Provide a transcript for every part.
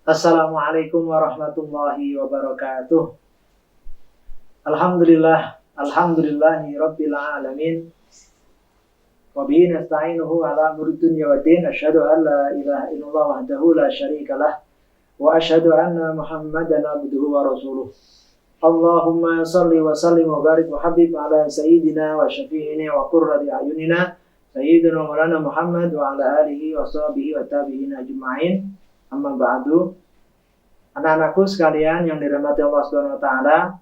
Assalamualaikum warahmatullahi wabarakatuh. Alhamdulillahi rabbil alamin. Wa bihi nasta'inuhu ala umuri dunya waddin. Asyhadu an la ilaha illallah wahdahu la syarikalah wa asyhadu anna Muhammadan abduhu wa rasuluh. Allahumma shalli wa sallim wa barik wa habib ala sayyidina wa syafi'ina wa qurrati a'yunina sayyidina Maulana Muhammad wa ala alihi wa sahbihi wa tabi'ina ajma'in. Amma ba'du. Anak-anakku sekalian yang dirahmati Allah Subhanahu wa taala,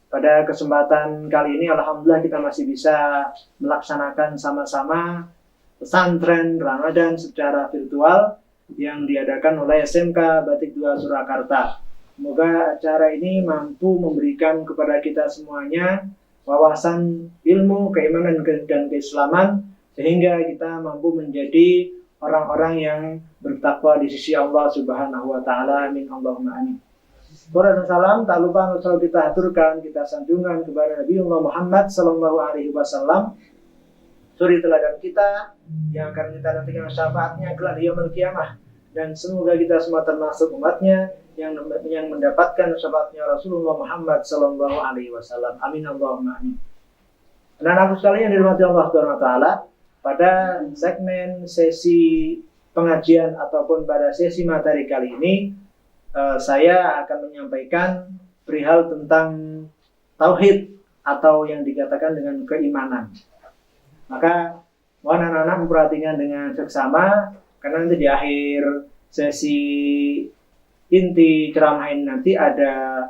pada kesempatan kali ini alhamdulillah kita masih bisa melaksanakan sama-sama pesantren Ramadan secara virtual yang diadakan oleh SMK Batik 2 Surakarta. Semoga acara ini mampu memberikan kepada kita semuanya wawasan ilmu, keimanan dan keislaman sehingga kita mampu menjadi orang-orang yang bertakwa di sisi Allah Subhanahu wa taala. Amin Allahumma amin. Salawat dan salam tak lupa selalu kita aturkan, kita sanjungkan kepada Nabi Muhammad sallallahu alaihi wasallam, suri teladan kita yang akan kita nantikan syafaatnya kelak di yaumul qiyamah, dan semoga kita semua termasuk umatnya yang mendapatkan syafaatnya Rasulullah Muhammad sallallahu alaihi wasallam. Amin Allahumma amin. Anak-anakku sekalian yang dirahmati Allah Subhanahu wa taala, pada segmen sesi pengajian ataupun pada sesi materi kali ini, saya akan menyampaikan perihal tentang tauhid atau yang dikatakan dengan keimanan. Maka mohon anak-anak memperhatikan dengan seksama, karena nanti di akhir sesi inti ceramah ini nanti ada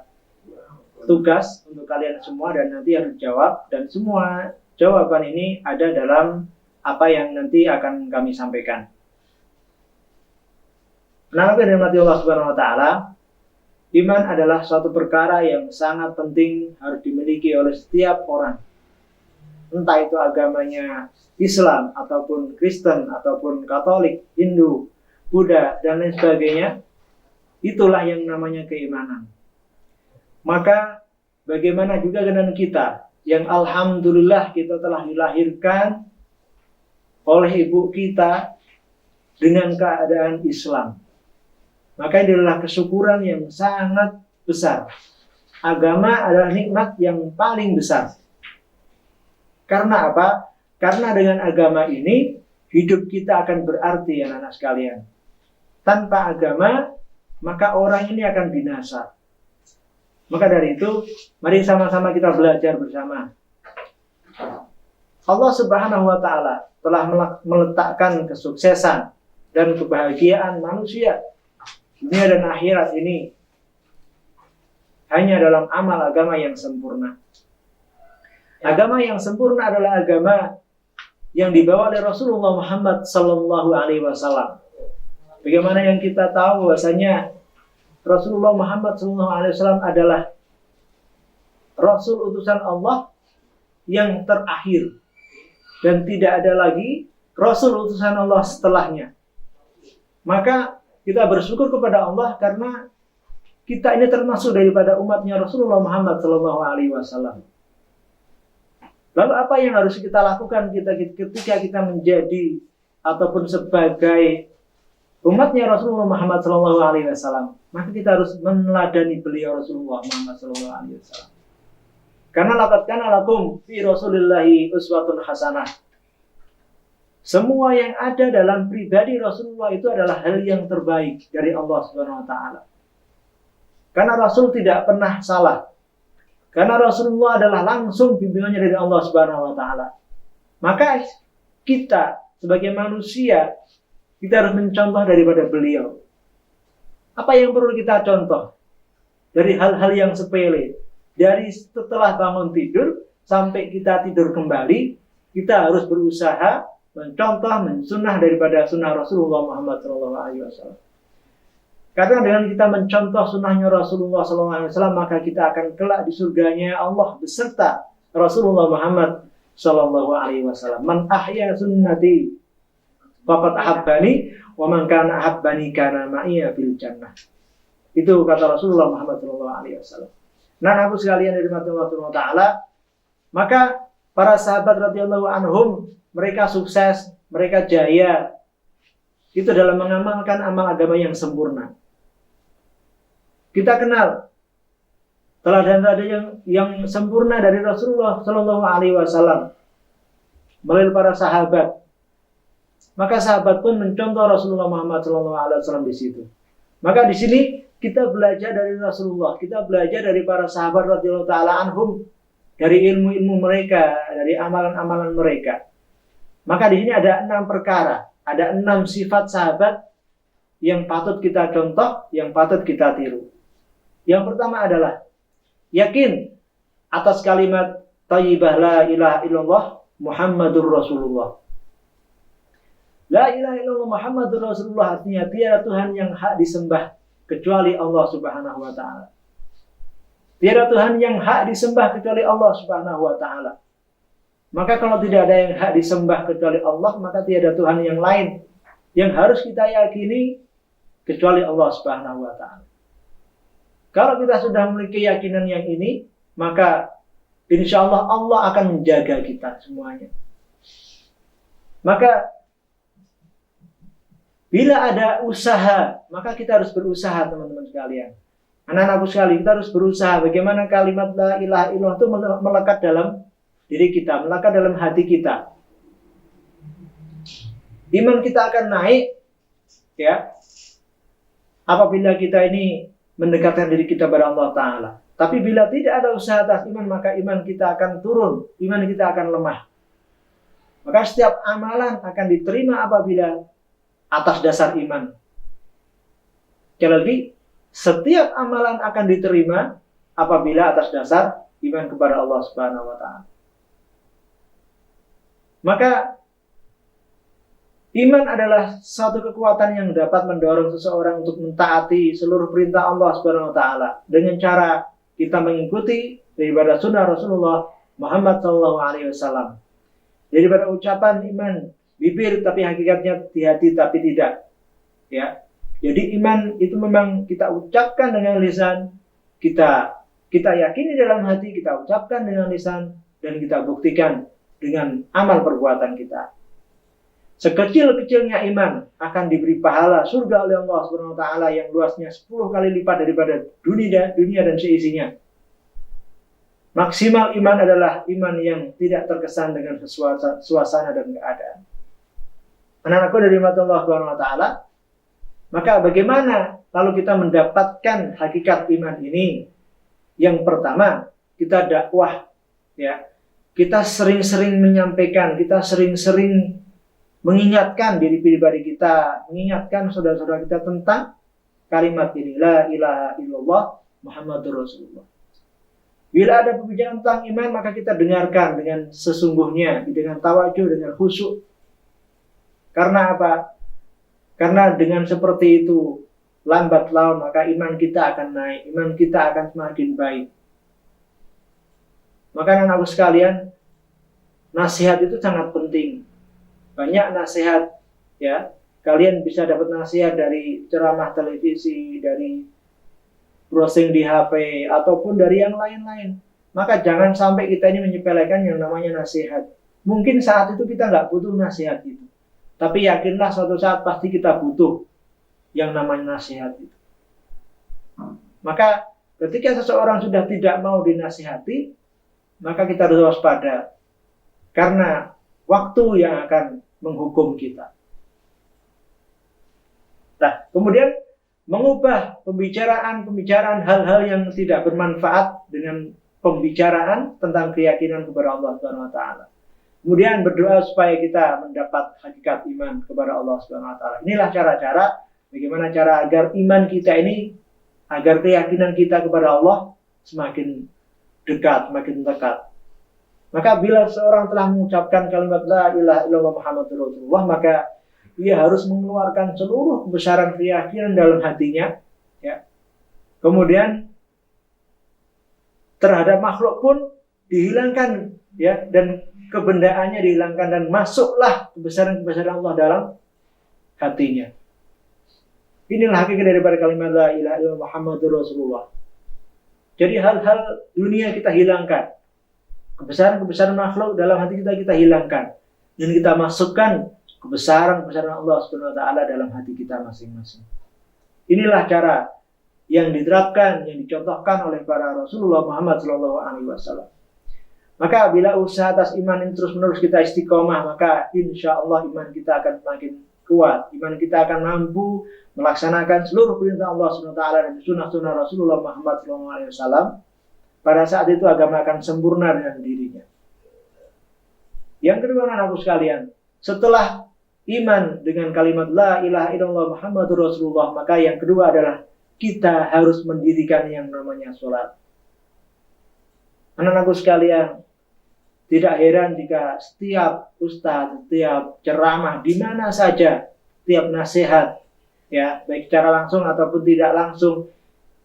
tugas untuk kalian semua dan nanti harus jawab, dan semua jawaban ini ada dalam apa yang nanti akan kami sampaikan. Kenapa dirahmati Allah Subhanahu wa taala? Iman adalah suatu perkara yang sangat penting harus dimiliki oleh setiap orang. Entah itu agamanya Islam ataupun Kristen ataupun Katolik, Hindu, Buddha dan lain sebagainya. Itulah yang namanya keimanan. Maka bagaimana juga dengan kita yang alhamdulillah kita telah dilahirkan oleh ibu kita dengan keadaan Islam. Maka ini adalah kesyukuran yang sangat besar. Agama adalah nikmat yang paling besar. Karena apa? Karena dengan agama ini hidup kita akan berarti, anak-anak sekalian. Tanpa agama, maka orang ini akan binasa. Maka dari itu, mari sama-sama kita belajar bersama. Allah Subhanahu wa taala telah meletakkan kesuksesan dan kebahagiaan manusia dunia dan akhirat ini hanya dalam amal agama yang sempurna. Agama yang sempurna adalah agama yang dibawa oleh Rasulullah Muhammad sallallahu alaihi wasallam. Bagaimana yang kita tahu bahwasanya Rasulullah Muhammad sallallahu alaihi wasallam adalah Rasul utusan Allah yang terakhir. Dan tidak ada lagi Rasul utusan Allah setelahnya. Maka kita bersyukur kepada Allah karena kita ini termasuk daripada umatnya Rasulullah Muhammad SAW. Lalu apa yang harus kita lakukan ketika kita menjadi ataupun sebagai umatnya Rasulullah Muhammad SAW? Maka kita harus meneladani beliau Rasulullah Muhammad SAW. Karena laqad kana lakum fi Rasulillahi uswatun hasanah. Semua yang ada dalam pribadi Rasulullah itu adalah hal yang terbaik dari Allah Subhanahu wa taala. Karena Rasul tidak pernah salah. Karena Rasulullah adalah langsung bimbingannya dari Allah Subhanahu wa taala. Maka kita sebagai manusia kita harus mencontoh daripada beliau. Apa yang perlu kita contoh? Dari hal-hal yang sepele. Dari setelah bangun tidur sampai kita tidur kembali, kita harus berusaha mencontoh, mensunnah daripada sunnah Rasulullah Muhammad SAW. Karena dengan kita mencontoh sunnahnya Rasulullah SAW, maka kita akan kelak di surganya Allah beserta Rasulullah Muhammad SAW. Man ahya sunnati faqad ahabbani wa man kana ahabbani kana ma'iya fil jannah. Itu kata Rasulullah Muhammad SAW. Nah, aku sekalian dari Allah Subhanahu wa taala, maka para sahabat radhiyallahu anhum mereka sukses, mereka jaya itu dalam mengamalkan amal agama yang sempurna. Kita kenal teladan-teladan yang sempurna dari Rasulullah Shallallahu Alaihi Wasallam melalui para sahabat. Maka sahabat pun mencontoh Rasulullah Muhammad Shallallahu Alaihi Wasallam di situ. Maka di sini kita belajar dari Rasulullah, kita belajar dari para sahabat radhiyallahu taala anhum, dari ilmu-ilmu mereka, dari amalan-amalan mereka. Maka di sini ada 6 perkara, ada 6 sifat sahabat yang patut kita contoh, yang patut kita tiru. Yang pertama adalah yakin atas kalimat thayyibah la ilaha illallah Muhammadur Rasulullah. La ilaha illallah Muhammadur Rasulullah artinya tiada Tuhan yang hak disembah kecuali Allah Subhanahu wa taala. Tiada Tuhan yang hak disembah kecuali Allah Subhanahu wa taala. Maka kalau tidak ada yang hak disembah kecuali Allah, maka tiada Tuhan yang lain yang harus kita yakini kecuali Allah Subhanahu wa taala. Kalau kita sudah memiliki keyakinan yang ini, maka insya Allah Allah akan menjaga kita semuanya. Maka bila ada usaha, maka kita harus berusaha, teman-teman sekalian. Anak-anakku sekalian, kita harus berusaha bagaimana kalimat la ilaha illallah itu melekat dalam diri kita, melekat dalam hati kita. Iman kita akan naik, ya, apabila kita ini mendekatkan diri kita kepada Allah Ta'ala. Tapi bila tidak ada usaha atas iman, maka iman kita akan turun, iman kita akan lemah. Maka setiap amalan akan diterima apabila atas dasar iman. Sekali lagi, setiap amalan akan diterima apabila atas dasar iman kepada Allah Subhanahu wa taala. Maka iman adalah satu kekuatan yang dapat mendorong seseorang untuk mentaati seluruh perintah Allah Subhanahu wa taala dengan cara kita mengikuti daripada sunnah Rasulullah Muhammad sallallahu alaihi wasallam. Daripada ucapan iman bibir tapi hakikatnya di hati tapi tidak. Ya. Jadi iman itu memang kita ucapkan dengan lisan, kita yakini dalam hati, kita ucapkan dengan lisan, dan kita buktikan dengan amal perbuatan kita. Sekecil-kecilnya iman akan diberi pahala surga oleh Allah Subhanahu wa taala yang luasnya 10 kali lipat daripada dunia dan seisinya. Maksimal iman adalah iman yang tidak terkesan dengan suasana dan keadaan. Anak-anakku dari Allah Subhanahu wa taala, maka bagaimana lalu kita mendapatkan hakikat iman ini? Yang pertama, kita dakwah, ya. Kita sering-sering menyampaikan, kita sering-sering mengingatkan diri pribadi kita, mengingatkan saudara-saudara kita tentang kalimat ini, la ilaha illallah Muhammadur Rasulullah. Bila ada pembicaraan tentang iman, maka kita dengarkan dengan sesungguhnya, dengan tawajuh, dengan khusyuk. Karena apa? Karena dengan seperti itu, lambat laun maka iman kita akan naik, iman kita akan semakin baik. Maka anak-anakku sekalian, nasihat itu sangat penting. Banyak nasihat, ya. Kalian bisa dapat nasihat dari ceramah televisi, dari browsing di HP, ataupun dari yang lain-lain. Maka jangan sampai kita ini menyepelekan yang namanya nasihat. Mungkin saat itu kita nggak butuh nasihat itu. Tapi yakinlah suatu saat pasti kita butuh yang namanya nasihat itu. Maka ketika seseorang sudah tidak mau dinasihati, maka kita harus waspada. Karena waktu yang akan menghukum kita. Nah, kemudian mengubah pembicaraan hal-hal yang tidak bermanfaat dengan pembicaraan tentang keyakinan kepada Allah Subhanahu wa taala. Kemudian berdoa supaya kita mendapat hakikat iman kepada Allah Subhanahu wa taala. Inilah cara-cara bagaimana cara agar iman kita ini, agar keyakinan kita kepada Allah semakin dekat, semakin dekat. Maka bila seorang telah mengucapkan kalimat la ilaha illallah Muhammadur Rasulullah, maka dia harus mengeluarkan seluruh kebesaran keyakinan dalam hatinya, ya. Kemudian terhadap makhluk pun dihilangkan, ya, dan kebendaannya dihilangkan, dan masuklah kebesaran-kebesaran Allah dalam hatinya. Inilah hakikat daripada kalimat la ilaha illallah Muhammadur Rasulullah. Jadi hal-hal dunia kita hilangkan, kebesaran-kebesaran makhluk dalam hati kita hilangkan, dan kita masukkan kebesaran Allah Subhanahu wa taala dalam hati kita masing-masing. Inilah cara yang diterapkan, yang dicontohkan oleh para Rasulullah Muhammad SAW. Maka bila usaha atas iman ini terus-menerus kita istiqomah, maka insya Allah iman kita akan semakin kuat. Iman kita akan mampu melaksanakan seluruh perintah Allah SWT dan sunnah-sunnah Rasulullah Muhammad SAW. Pada saat itu agama akan sempurna dengan dirinya. Yang kedua, anak-anakku sekalian, setelah iman dengan kalimat La ilaha illallah Muhammadur Rasulullah, maka yang kedua adalah kita harus mendirikan yang namanya sholat. Anak-anakku sekalian, tidak heran jika setiap ustadz, setiap ceramah, di mana saja, setiap nasihat, ya, baik secara langsung ataupun tidak langsung,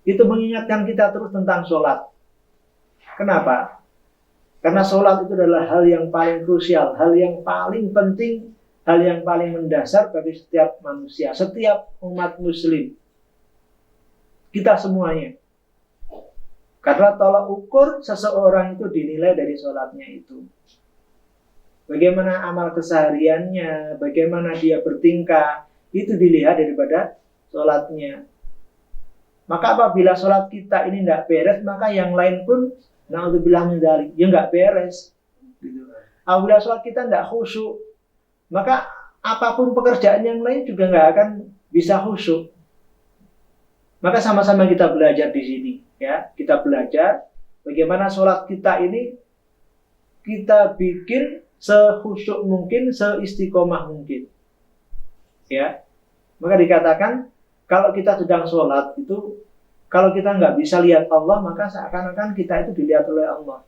itu mengingatkan kita terus tentang sholat. Kenapa? Karena sholat itu adalah hal yang paling krusial, hal yang paling penting, hal yang paling mendasar bagi setiap manusia, setiap umat muslim. Kita semuanya. Karena tolak ukur seseorang itu dinilai dari sholatnya itu. Bagaimana amal kesehariannya, bagaimana dia bertingkah, itu dilihat daripada sholatnya. Maka apabila sholat kita ini tidak beres, maka yang lain pun, na'udzubillah min dzalik, ya nggak beres. Gitu. Apabila sholat kita tidak khusyuk, maka apapun pekerjaan yang lain juga nggak akan bisa khusyuk. Maka sama-sama kita belajar di sini, ya. Kita belajar bagaimana sholat kita ini kita bikin sekhusyuk mungkin, seistiqomah mungkin, ya. Maka dikatakan kalau kita sedang sholat itu, kalau kita nggak bisa lihat Allah, maka seakan-akan kita itu dilihat oleh Allah.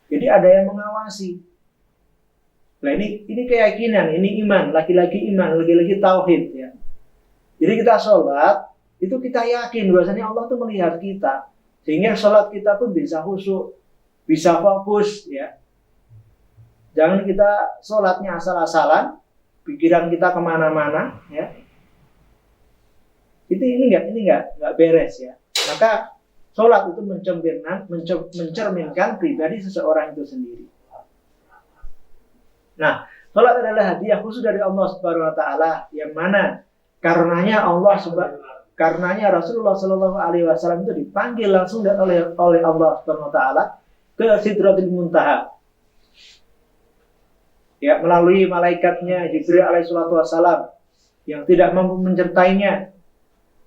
Jadi ada yang mengawasi. Nah ini keyakinan, ini iman, lagi-lagi iman, lagi-lagi tauhid, ya. Jadi kita sholat itu kita yakin bahwasanya Allah itu melihat kita, sehingga sholat kita pun bisa khusyuk, bisa fokus, ya. Jangan kita sholatnya asal-asalan, pikiran kita kemana-mana, ya. Ini nggak beres, ya. Maka sholat itu mencerminkan pribadi seseorang itu sendiri. Nah, sholat adalah hadiah khusus dari Allah Subhanahu Wa Taala, yang mana karenanya Rasulullah Shallallahu Alaihi Wasallam itu dipanggil langsung oleh Allah Subhanahu Wa Taala ke Sidratul Muntaha, ya, melalui malaikatnya Jibril Alaihissalatu Wassalam yang tidak mampu mencintainya,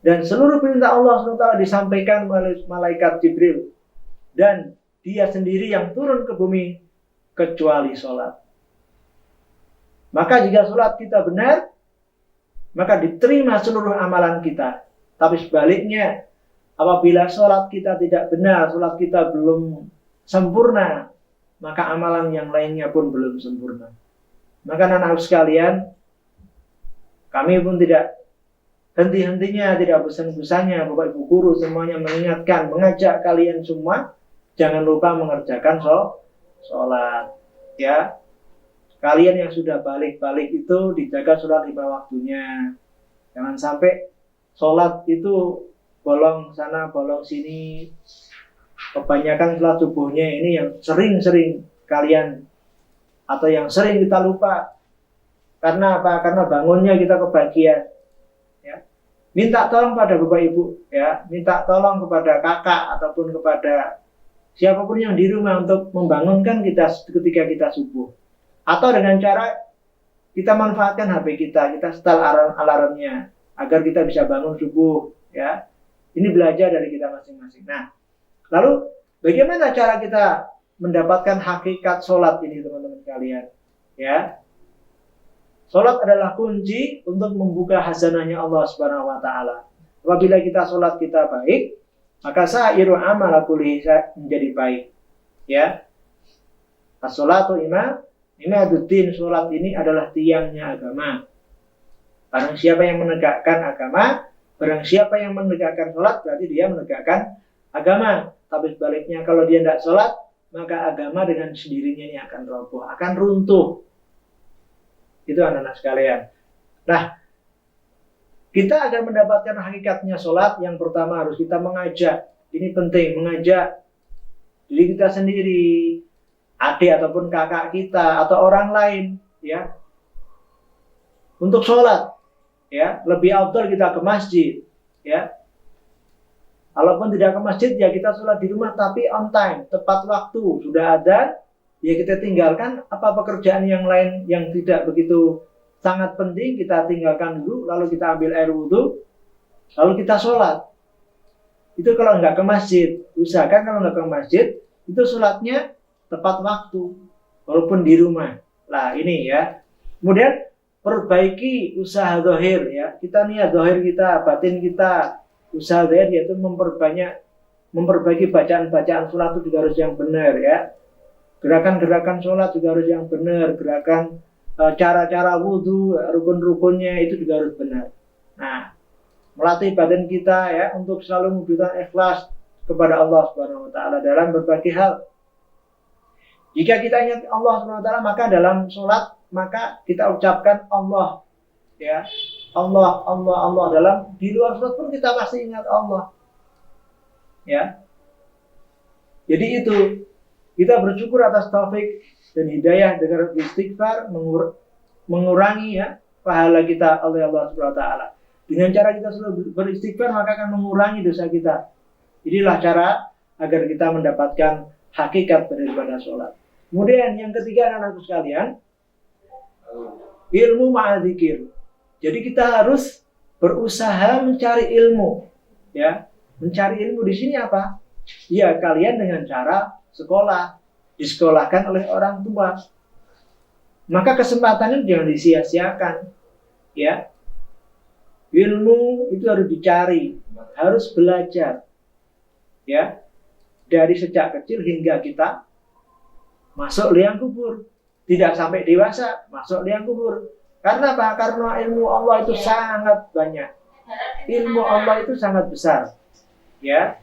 dan seluruh perintah Allah Subhanahu Wa Taala disampaikan melalui malaikat Jibril, dan dia sendiri yang turun ke bumi kecuali sholat. Maka jika sholat kita benar, maka diterima seluruh amalan kita. Tapi sebaliknya, apabila sholat kita tidak benar, sholat kita belum sempurna, maka amalan yang lainnya pun belum sempurna. Maka anak-anak sekalian, kami pun tidak henti-hentinya, tidak bosan-bosannya, Bapak Ibu guru semuanya mengingatkan, mengajak kalian semua, jangan lupa mengerjakan sholat. Ya, kalian yang sudah balik-balik itu dijaga sholat 5 waktunya. Jangan sampai sholat itu bolong sana, bolong sini. Kebanyakan sholat subuhnya ini yang sering-sering kalian, atau yang sering kita lupa. Karena apa? Karena bangunnya kita kebagian. Ya. Minta tolong pada Bapak Ibu, ya. Minta tolong kepada kakak ataupun kepada siapapun yang di rumah untuk membangunkan kita ketika kita subuh. Atau dengan cara kita manfaatkan HP kita setel alarmnya agar kita bisa bangun subuh, ya. Ini belajar dari kita masing-masing. Nah, lalu bagaimana cara kita mendapatkan hakikat sholat ini, teman-teman sekalian? Ya, sholat adalah kunci untuk membuka khazanahnya Allah Subhanahu Wa Taala. Apabila kita sholat kita baik, maka sa'iru amal kulli menjadi baik. Ya, as-sholatu imaduddin, sholat ini adalah tiangnya agama. Barang siapa yang menegakkan agama, barang siapa yang menegakkan sholat, berarti dia menegakkan agama. Tapi sebaliknya, kalau dia tidak sholat, maka agama dengan sendirinya ini akan roboh, akan runtuh. Itu anak-anak sekalian. Nah, kita agar mendapatkan hakikatnya sholat, yang pertama harus kita mengajak. Ini penting, mengajak diri kita sendiri, adik ataupun kakak kita, atau orang lain, ya, untuk sholat. Ya, lebih afdal kita ke masjid, ya. Kalaupun tidak ke masjid, ya kita sholat di rumah tapi on time, tepat waktu. Sudah ada, ya kita tinggalkan apa pekerjaan yang lain yang tidak begitu sangat penting, kita tinggalkan dulu, lalu kita ambil air wudhu, lalu kita sholat. Itu kalau nggak ke masjid. Usahakan kalau nggak ke masjid, itu sholatnya tepat waktu, walaupun di rumah. Nah ini ya. Kemudian perbaiki usaha zahir ya. Kita niat zahir kita, batin kita, usaha zahir yaitu memperbaiki bacaan-bacaan sholat itu juga harus yang benar ya. Gerakan-gerakan sholat juga harus yang benar. Gerakan cara-cara wudhu, rukun-rukunnya itu juga harus benar. Nah, melatih batin kita ya untuk selalu mewujudkan ikhlas kepada Allah Subhanahu wa taala dalam berbagai hal. Jika kita ingat Allah Subhanahu wa taala, maka dalam sholat maka kita ucapkan Allah ya. Allah, Allah, Allah. Di luar sholat pun kita pasti ingat Allah. Ya. Jadi itu kita bersyukur atas taufik dan hidayah dengan istighfar mengurangi ya pahala kita oleh Allah Subhanahu wa taala. Dengan cara kita selalu beristighfar maka akan mengurangi dosa kita. Inilah cara agar kita mendapatkan hakikat daripada sholat. Kemudian yang ketiga anak-anakku sekalian, ilmu ma'adzikir. Jadi kita harus berusaha mencari ilmu. Ya, mencari ilmu di sini apa? Ya kalian dengan cara sekolah, disekolahkan oleh orang tua. Maka kesempatan itu jangan disia-siakan. Ya. Ilmu itu harus dicari, harus belajar. Ya. Dari sejak kecil hingga kita masuk liang kubur. Tidak sampai dewasa, masuk liang kubur. Karena apa? Karena ilmu Allah itu sangat banyak. Ilmu Allah itu sangat besar. Ya.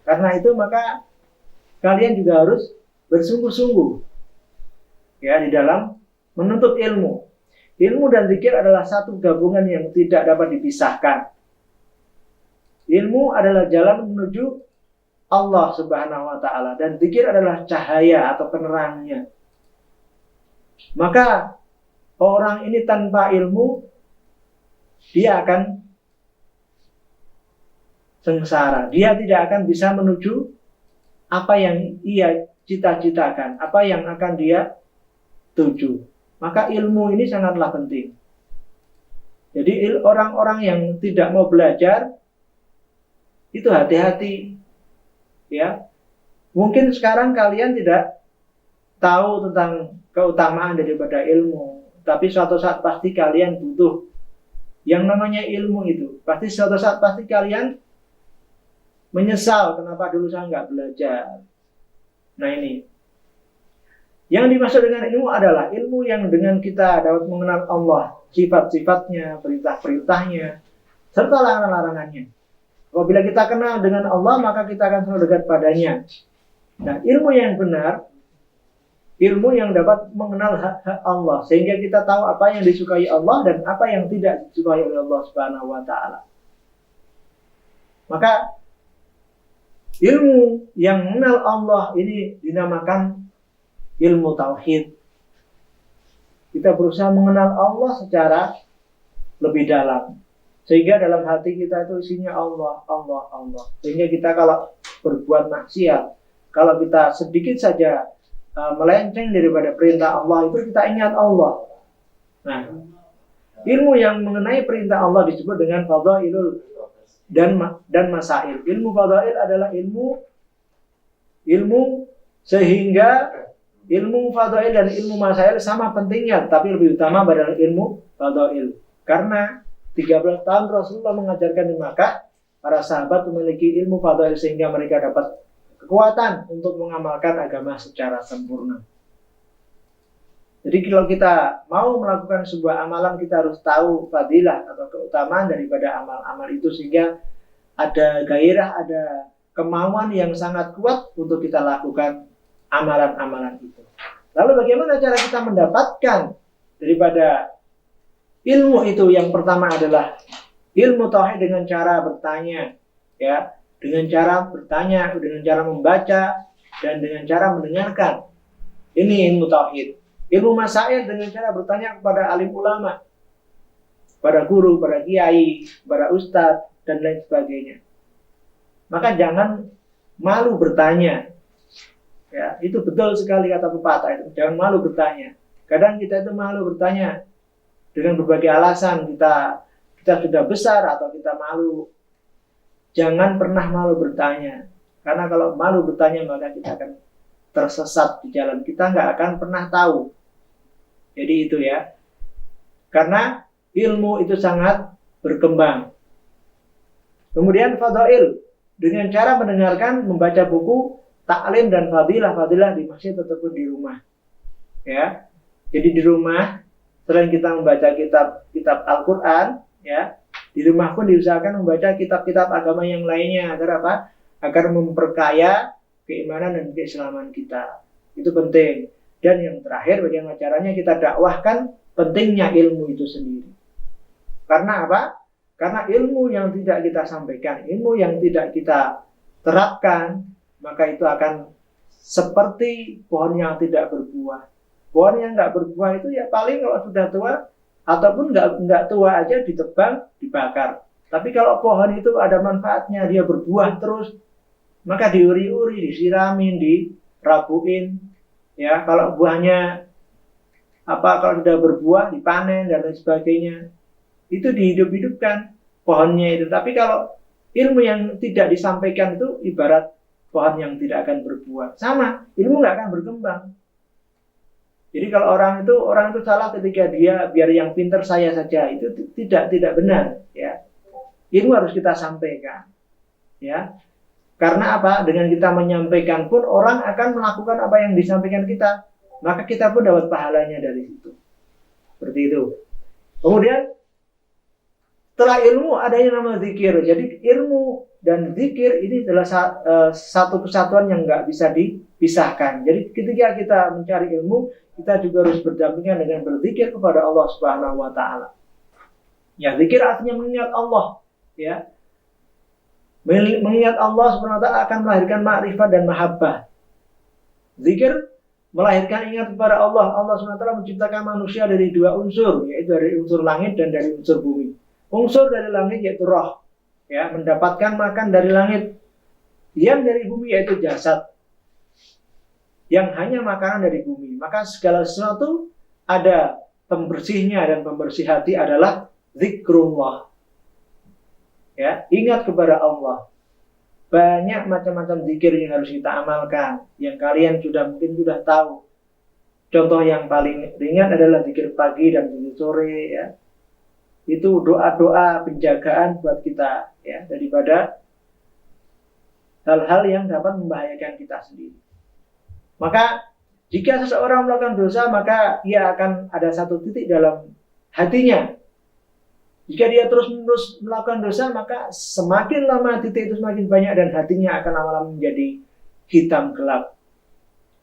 Karena itu maka kalian juga harus bersungguh-sungguh ya di dalam menuntut ilmu. Ilmu dan zikir adalah satu gabungan yang tidak dapat dipisahkan. Ilmu adalah jalan menuju Allah Subhanahu wa taala dan zikir adalah cahaya atau penerangnya. Maka orang ini tanpa ilmu dia akan sengsara. Dia tidak akan bisa menuju apa yang ia cita-citakan, apa yang akan dia tuju. Maka ilmu ini sangatlah penting. Jadi orang-orang yang tidak mau belajar itu hati-hati. Ya. Mungkin sekarang kalian tidak tahu tentang keutamaan daripada ilmu, tapi suatu saat pasti kalian butuh yang namanya ilmu itu. Pasti suatu saat pasti kalian menyesal kenapa dulu saya nggak belajar. Nah ini. Yang dimaksud dengan ilmu adalah ilmu yang dengan kita dapat mengenal Allah, sifat-sifatnya, perintah-perintahnya, serta larangan-larangannya. Apabila kita kenal dengan Allah, maka kita akan selalu dekat padanya. Nah, ilmu yang benar, ilmu yang dapat mengenal hak-hak Allah, sehingga kita tahu apa yang disukai Allah dan apa yang tidak disukai oleh Allah Subhanahu wa taala. Maka ilmu yang mengenal Allah ini dinamakan ilmu tauhid. Kita berusaha mengenal Allah secara lebih dalam. Sehingga dalam hati kita itu isinya Allah, Allah, Allah. Sehingga kita kalau berbuat maksiat, kalau kita sedikit saja melenceng daripada perintah Allah, itu kita ingat Allah. Nah, ilmu yang mengenai perintah Allah disebut dengan fadhailul dan masail. Ilmu fadhail adalah ilmu sehingga ilmu fadhail dan ilmu masail sama pentingnya, tapi lebih utama adalah ilmu fadhail. Karena 13 tahun Rasulullah mengajarkan di Makkah, para sahabat memiliki ilmu fadhail sehingga mereka dapat kekuatan untuk mengamalkan agama secara sempurna. Jadi kalau kita mau melakukan sebuah amalan, kita harus tahu fadilah atau keutamaan daripada amal-amal itu, sehingga ada gairah, ada kemauan yang sangat kuat untuk kita lakukan amalan-amalan itu. Lalu bagaimana cara kita mendapatkan daripada ilmu itu? Yang pertama adalah ilmu tauhid dengan cara bertanya, ya, dengan cara bertanya, dengan cara membaca, dan dengan cara mendengarkan. Ini ilmu tauhid. Ilmu masail dengan cara bertanya kepada alim ulama, pada guru, pada kiai, pada ustadz, dan lain sebagainya. maka jangan malu bertanya. Ya, itu betul sekali kata pepatah itu. Jangan malu bertanya. Kadang kita itu malu bertanya dengan berbagai alasan. Kita sudah besar atau kita malu. Jangan pernah malu bertanya. Karena kalau malu bertanya maka kita akan tersesat di jalan. Kita nggak akan pernah tahu. Jadi itu ya. Karena ilmu itu sangat berkembang. Kemudian fadail. Dengan cara mendengarkan, membaca buku, taklim dan fadilah di masjid ataupun di rumah. Ya. Jadi di rumah selain kita membaca kitab Al-Qur'an, ya, di rumah pun diusahakan membaca kitab-kitab agama yang lainnya agar apa? Agar memperkaya keimanan dan keislaman kita. Itu penting. Dan yang terakhir bagaimana caranya kita dakwahkan pentingnya ilmu itu sendiri. Karena apa? Karena ilmu yang tidak kita sampaikan, ilmu yang tidak kita terapkan, maka itu akan seperti pohon yang tidak berbuah. Pohon yang nggak berbuah itu ya paling kalau sudah tua, ataupun nggak tua aja ditebang, dibakar. Tapi kalau pohon itu ada manfaatnya, dia berbuah terus, maka diuri-uri, disiramin, dirabuin. Ya, kalau buahnya kalau sudah berbuah, dipanen dan lain sebagainya. Itu dihidup-hidupkan pohonnya itu. Tapi kalau ilmu yang tidak disampaikan itu ibarat pohon yang tidak akan berbuah. Sama, ilmu nggak akan berkembang. Jadi kalau orang itu salah ketika dia biar yang pintar saya saja, itu tidak benar. Ya, ilmu harus kita sampaikan. Ya, karena apa? Dengan kita menyampaikan pun orang akan melakukan apa yang disampaikan kita, maka kita pun dapat pahalanya dari situ. Seperti itu. Kemudian setelah ilmu adanya nama zikir. Jadi ilmu dan zikir ini adalah satu kesatuan yang nggak bisa dipisahkan. Jadi ketika kita mencari ilmu, kita juga harus berdampingan dengan berzikir kepada Allah Subhanahu wa taala. Ya, zikir artinya mengingat Allah, ya. Mengingat Allah Subhanahu wa taala akan melahirkan ma'rifat dan mahabbah. Zikir melahirkan ingat kepada Allah. Allah Subhanahu wa taala menciptakan manusia dari dua unsur, yaitu dari unsur langit dan dari unsur bumi. Unsur dari langit yaitu roh, ya, mendapatkan makan dari langit. Yang dari bumi yaitu jasad, yang hanya makanan dari bumi. Maka segala sesuatu ada pembersihnya, dan pembersih hati adalah zikrullah. Ya, ingat kepada Allah. Banyak macam-macam zikir yang harus kita amalkan, yang kalian mungkin sudah tahu. Contoh yang paling ringan adalah zikir pagi dan zikir sore, ya. Itu doa-doa penjagaan buat kita, ya, daripada hal-hal yang dapat membahayakan kita sendiri. Maka jika seseorang melakukan dosa, maka ia akan ada satu titik dalam hatinya. Jika dia terus-menerus melakukan dosa, maka semakin lama titik itu semakin banyak dan hatinya akan lama-lama menjadi hitam gelap.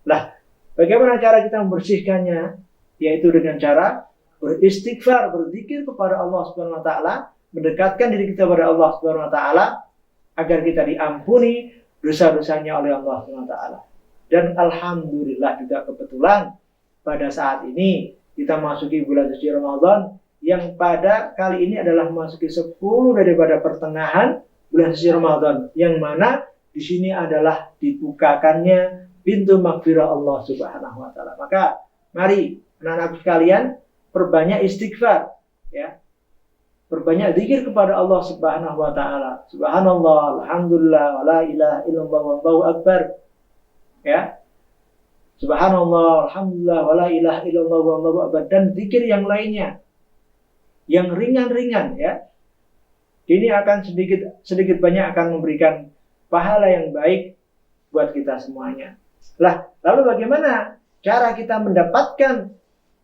Lah, bagaimana cara kita membersihkannya? Yaitu dengan cara beristighfar, berzikir kepada Allah Subhanahu wa taala, mendekatkan diri kita kepada Allah Subhanahu wa taala agar kita diampuni dosa-dosanya oleh Allah Subhanahu wa taala. Dan alhamdulillah juga kebetulan pada saat ini kita masuki bulan suci Ramadan yang pada kali ini adalah memasuki 10 daripada pertengahan bulan suci Ramadan, yang mana di sini adalah dibukakannya pintu maghfirah Allah Subhanahu wa taala. Maka mari anak-anak sekalian, perbanyak istighfar, ya. Perbanyak zikir kepada Allah Subhanahu wa taala. Subhanallah, alhamdulillah, wala ilaha illallah, wallahu akbar. Ya. Subhanallah, alhamdulillah, wala ilaha illallah, wallahu akbar, dan zikir yang lainnya. Yang ringan-ringan, ya. Ini akan sedikit banyak akan memberikan pahala yang baik buat kita semuanya. Lah, lalu bagaimana cara kita mendapatkan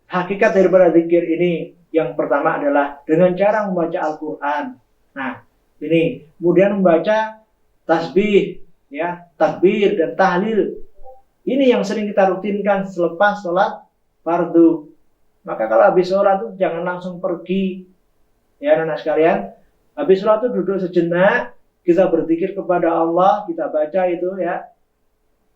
hakikat daripada zikir ini? Yang pertama adalah dengan cara membaca Al-Quran. Nah, ini kemudian membaca tasbih, ya, takbir dan tahlil. Ini yang sering kita rutinkan selepas sholat fardu. Maka kalau habis sholat itu jangan langsung pergi, ya anak sekalian. Habis sholat itu duduk sejenak, kita berzikir kepada Allah, kita baca itu, ya.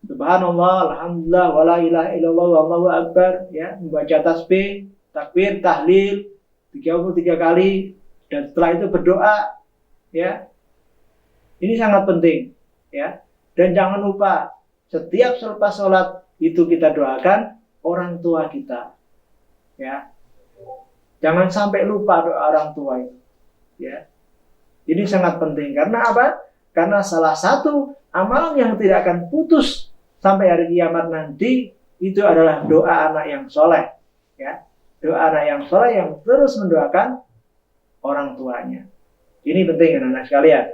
Subhanallah, alhamdulillah, wala ilaha illallah, wallahu akbar, ya, membaca tasbih, takbir, tahlil 33 kali, dan setelah itu berdoa, ya. Ini sangat penting. ya. Dan jangan lupa setiap selepas sholat itu kita doakan orang tua kita, ya. Jangan sampai lupa doa orang tua itu, ya. Ini sangat penting karena apa? Karena salah satu amalan yang tidak akan putus sampai hari kiamat nanti itu adalah doa anak yang soleh, ya. Doa anak yang soleh yang terus mendoakan orang tuanya. Ini penting anak-anak sekalian.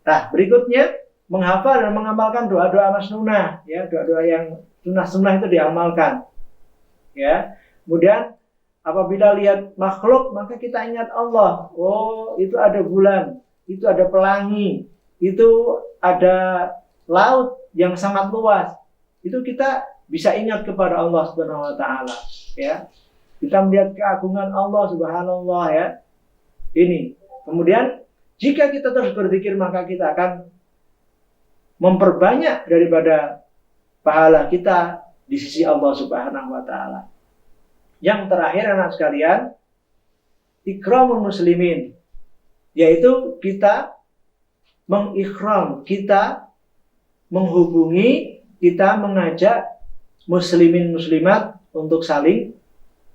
Nah, berikutnya menghafal dan mengamalkan doa-doa masnunah, ya, doa-doa yang sunnah-sunnah itu diamalkan, ya. Kemudian apabila lihat makhluk maka kita ingat Allah. Oh, itu ada bulan, itu ada pelangi, itu ada laut yang sangat luas. Itu kita bisa ingat kepada Allah Subhanahu wa taala, ya. Kita melihat keagungan Allah Subhanallah, ya. Ini. Kemudian jika kita terus berzikir maka kita akan memperbanyak daripada pahala kita di sisi Allah Subhanahu wa taala. Yang terakhir anak sekalian, ikramul muslimin, yaitu kita mengikhram, kita menghubungi, kita mengajak muslimin muslimat untuk saling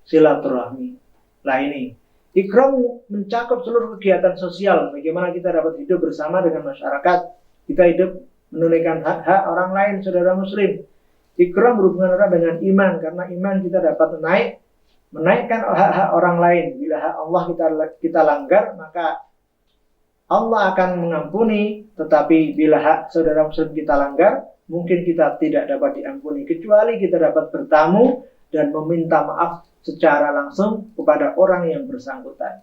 silaturahmi. Nah ini, ikram mencakup seluruh kegiatan sosial. Bagaimana kita dapat hidup bersama dengan masyarakat, kita hidup menunaikan hak-hak orang lain, saudara muslim. Ikram berhubungan erat dengan iman, karena iman kita dapat menaikkan hak-hak orang lain. Bila hak Allah kita langgar, maka Allah akan mengampuni. Tetapi bila hak saudara muslim kita langgar, mungkin kita tidak dapat diampuni, kecuali kita dapat bertamu dan meminta maaf secara langsung kepada orang yang bersangkutan.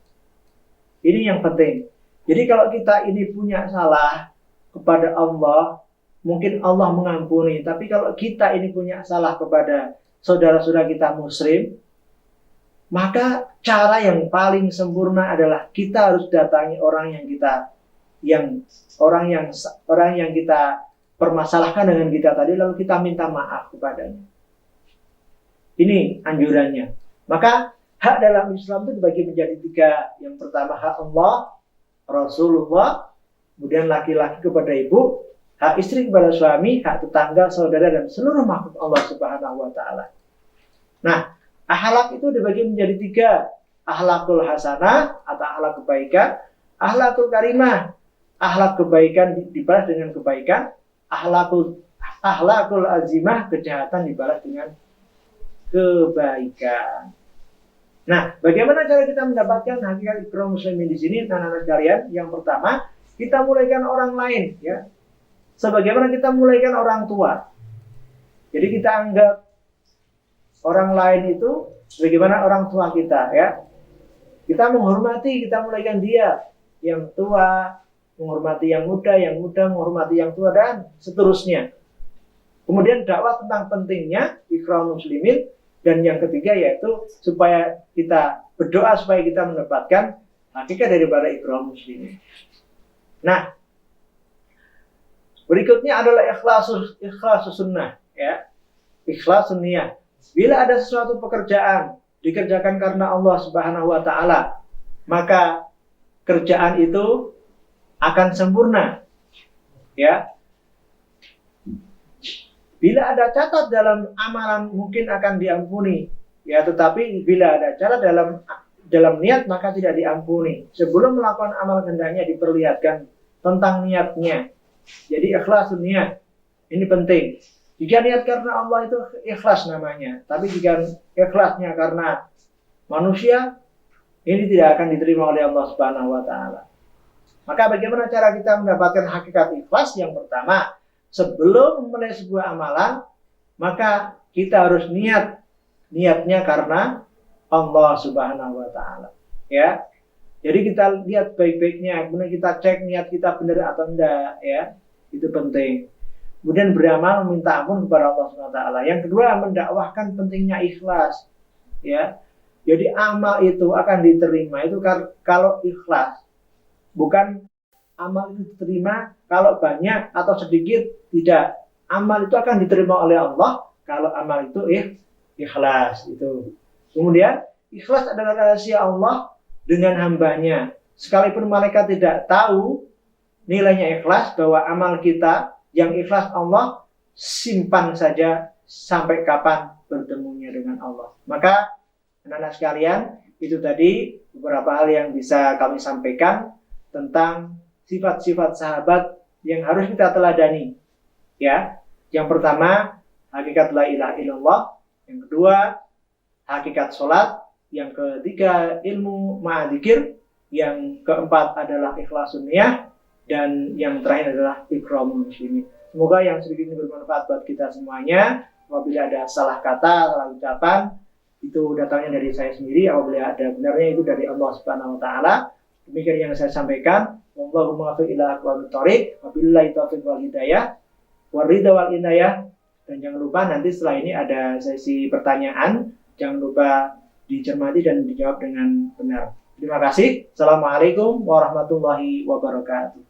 Ini yang penting. Jadi kalau kita ini punya salah kepada Allah, mungkin Allah mengampuni. Tapi kalau kita ini punya salah kepada saudara-saudara kita muslim, maka cara yang paling sempurna adalah kita harus datangi orang yang kita permasalahkan dengan kita tadi, lalu kita minta maaf kepadanya. Ini anjurannya. Maka hak dalam Islam itu dibagi menjadi 3. Yang pertama hak Allah, Rasulullah, kemudian laki-laki kepada ibu, hak istri kepada suami, hak tetangga, saudara, dan seluruh makhluk Allah Subhanahu wa taala. Nah, akhlak itu dibagi menjadi 3. Akhlakul hasanah atau akhlak kebaikan, akhlakul karimah, akhlak kebaikan dibalas dengan kebaikan, akhlakul azimah, kejahatan dibalas dengan kebaikan. Nah, bagaimana cara kita mendapatkan hakikat ikram muslimin di sini, anak-anak sekalian? Yang pertama, kita mulaikan orang lain, ya. Sebagaimana kita mulaikan orang tua. Jadi kita anggap orang lain itu bagaimana orang tua kita, ya. Kita menghormati, kita mulaikan dia, yang tua menghormati yang muda menghormati yang tua, dan seterusnya. Kemudian dakwah tentang pentingnya ikram muslimin. Dan yang ketiga yaitu supaya kita berdoa supaya kita mendapatkan hakikat daripada ikram muslimin. Nah, berikutnya adalah ikhlasus sunnah, ya. Ikhlas sunnah. Bila ada sesuatu pekerjaan dikerjakan karena Allah Subhanahu wa taala, maka kerjaan itu akan sempurna, ya. Bila ada catat dalam amalan mungkin akan diampuni, ya, tetapi bila ada catat dalam niat maka tidak diampuni. Sebelum melakukan amal hendaknya diperlihatkan tentang niatnya. Jadi ikhlas niat ini penting. Jika niat karena Allah itu ikhlas namanya, tapi jika ikhlasnya karena manusia, ini tidak akan diterima oleh Allah Subhanahu wa taala. Maka bagaimana cara kita mendapatkan hakikat ikhlas? Yang pertama, sebelum memulai sebuah amalan, maka kita harus niatnya karena Allah Subhanahu wa taala, ya. Jadi kita lihat baik-baiknya, kemudian kita cek niat kita benar atau enggak, ya. Itu penting. Kemudian beramal meminta ampun kepada Allah Subhanahu wa taala. Yang kedua, mendakwahkan pentingnya ikhlas, ya. Jadi amal itu akan diterima itu kalau ikhlas. Bukan amal itu diterima kalau banyak atau sedikit, tidak. Amal itu akan diterima oleh Allah kalau amal itu ikhlas. Itu. Kemudian ikhlas adalah rahasia Allah dengan hambanya. Sekalipun malaikat tidak tahu nilainya ikhlas, bahwa amal kita Yang ikhlas Allah simpan saja sampai kapan bertemunya dengan Allah. Maka anak-anak sekalian, itu tadi beberapa hal yang bisa kami sampaikan tentang sifat-sifat sahabat yang harus kita teladani. Ya, yang pertama hakikat la ilaha illallah, yang kedua hakikat sholat, yang ketiga ilmu ma'adzikir, yang keempat adalah ikhlasun niyah, dan yang terakhir adalah ikramul muslimin. Semoga yang sedikit ini bermanfaat buat kita semuanya. Apabila ada salah kata, salah ucapan, itu datangnya dari saya sendiri. Apabila ada benarnya, itu dari Allah Subhanahu wa taala. Demikian yang saya sampaikan. Wallahumma muwaffiq ila aqwamit thoriq. Wabillahi taufiq wal hidayah. Waridha wal inayah. Dan jangan lupa nanti setelah ini ada sesi pertanyaan. Jangan lupa dicermati dan dijawab dengan benar. Terima kasih. Assalamualaikum warahmatullahi wabarakatuh.